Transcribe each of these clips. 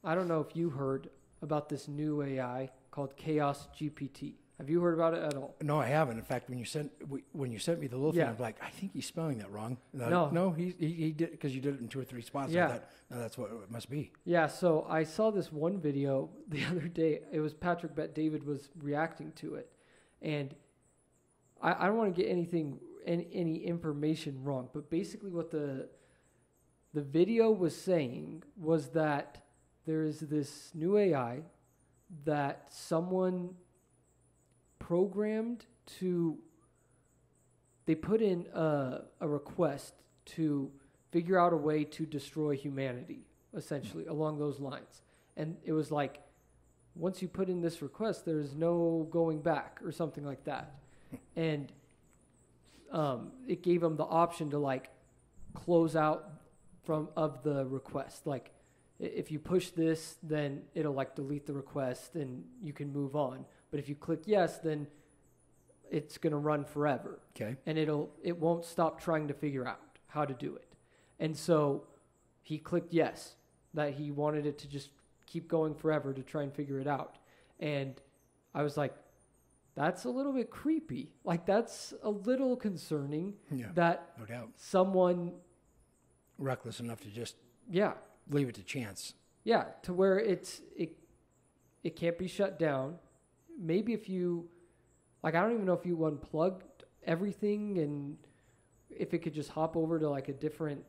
I don't know if you heard about this new AI called Chaos GPT. Have you heard about it at all? No, I haven't. In fact, when you sent me the little thing, I'm like, I think he's spelling that wrong. No, he did, because you did it in 2 or 3 spots. Yeah. I thought, no, that's what it must be. Yeah, so I saw this one video the other day. It was Patrick Bet David was reacting to it. And I don't want to get any information wrong, but basically what the video was saying was that there is this new AI that someone programmed to, they put in a request to figure out a way to destroy humanity, essentially, along those lines. And it was like, once you put in this request, there's no going back or something like that. And it gave them the option to like close out of the request. Like if you push this, then it'll like delete the request and you can move on. But if you click yes, then it's going to run forever. Okay. And it won't stop trying to figure out how to do it. And so he clicked yes, that he wanted it to just keep going forever to try and figure it out. And I was like, that's a little bit creepy. Like, that's a little concerning that no doubt. Someone reckless enough to just yeah leave it to chance. Yeah, to where it can't be shut down. Maybe if you, like, I don't even know if you unplugged everything and if it could just hop over to like a different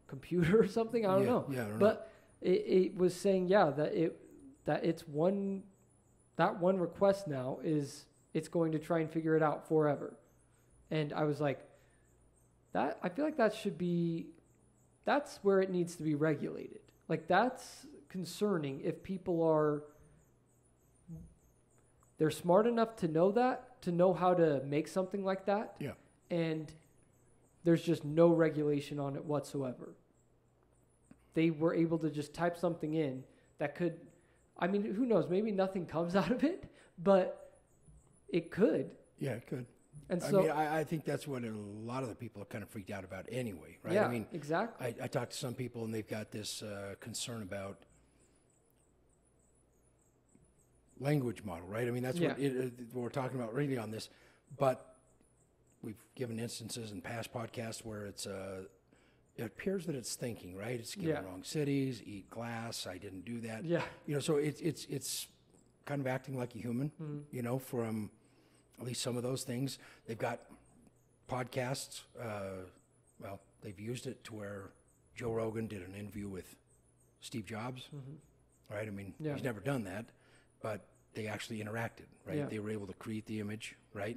computer or something. I don't know. Yeah, I don't know. But it was saying, that one request now is it's going to try and figure it out forever. And I was like, I feel like that's where it needs to be regulated. Like, that's concerning if people they're smart enough to know how to make something like that. Yeah. And there's just no regulation on it whatsoever. They were able to just type something in that could, I mean, who knows? Maybe nothing comes out of it, but it could. Yeah, it could. And so, I think that's what a lot of the people are kind of freaked out about anyway, right? Yeah, I mean, exactly. I talked to some people and they've got this concern about language model, right? I mean, that's what we're talking about really on this. But we've given instances in past podcasts where it appears that it's thinking, right? It's giving wrong cities, eat glass, I didn't do that. Yeah. So it's kind of acting like a human, from at least some of those things. They've got podcasts. They've used it to where Joe Rogan did an interview with Steve Jobs, right? I mean, he's never done that, but they actually interacted, right? Yeah. They were able to create the image, right?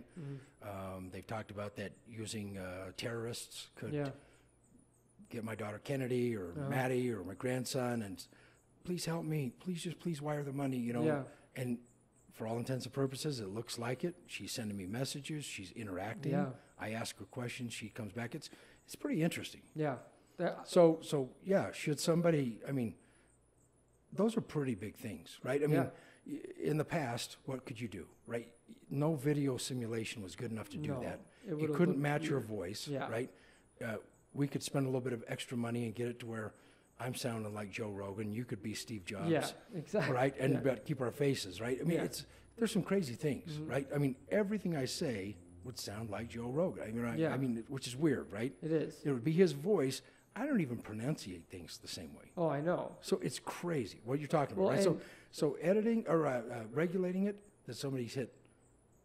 They've talked about that using terrorists could get my daughter Kennedy or Maddie or my grandson and please help me. Please wire the money, Yeah. And for all intents and purposes, it looks like it. She's sending me messages. She's interacting. Yeah. I ask her questions. She comes back. It's pretty interesting. Yeah. So should somebody, I mean, those are pretty big things, right? I mean, in the past, what could you do, right? No video simulation was good enough to do that. You couldn't match your voice, right? We could spend a little bit of extra money and get it to where I'm sounding like Joe Rogan. You could be Steve Jobs. Yeah, exactly. Right? And but keep our faces, right? I mean, there's some crazy things, right? I mean, everything I say would sound like Joe Rogan. I mean, which is weird, right? It is. It would be his voice. I don't even pronunciate things the same way. Oh, I know. So it's crazy what you're talking about, right? So editing or regulating it, that somebody's hit,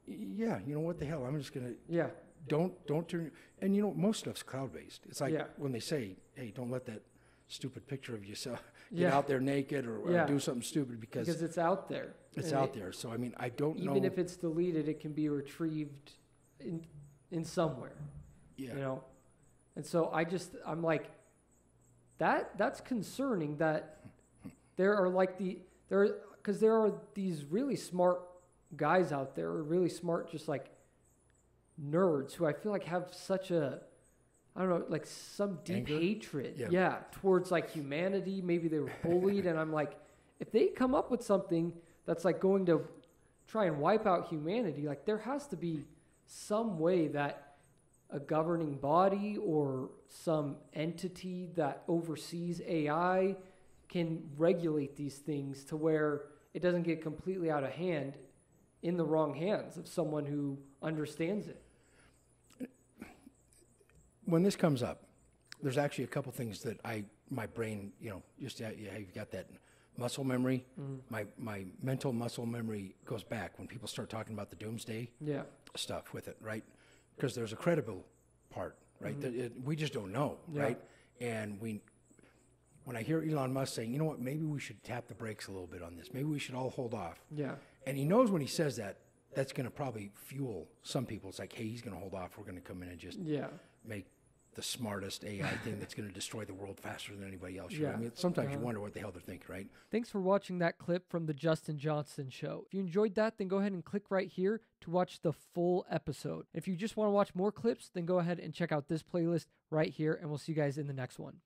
what the hell? I'm just going to, don't turn, and most stuff's cloud-based. It's like when they say, hey, don't let that stupid picture of yourself get out there naked or do something stupid because it's out there. It's out there. So, I mean, I don't know. Even if it's deleted, it can be retrieved in somewhere, And so I'm like, that's concerning that there are these really smart guys out there, or really smart, just like nerds who I feel like have such a, I don't know, like some deep hatred, towards like humanity. Maybe they were bullied, and I'm like, if they come up with something that's like going to try and wipe out humanity, like there has to be some way that a governing body or some entity that oversees AI can regulate these things to where it doesn't get completely out of hand in the wrong hands of someone who understands it. When this comes up, there's actually a couple things that my brain, just you've got that muscle memory. My mental muscle memory goes back when people start talking about the doomsday stuff with it, right? Because there's a credible part, right? We just don't know, right? And when I hear Elon Musk saying, you know what, maybe we should tap the brakes a little bit on this. Maybe we should all hold off. Yeah. And he knows when he says that, that's going to probably fuel some people. It's like, hey, he's going to hold off. We're going to come in and just make the smartest AI thing that's going to destroy the world faster than anybody else. I mean, sometimes you wonder what the hell they're thinking, right? Thanks for watching that clip from the Justin Johnson Show. If you enjoyed that, then go ahead and click right here to watch the full episode. If you just want to watch more clips, then go ahead and check out this playlist right here, and we'll see you guys in the next one.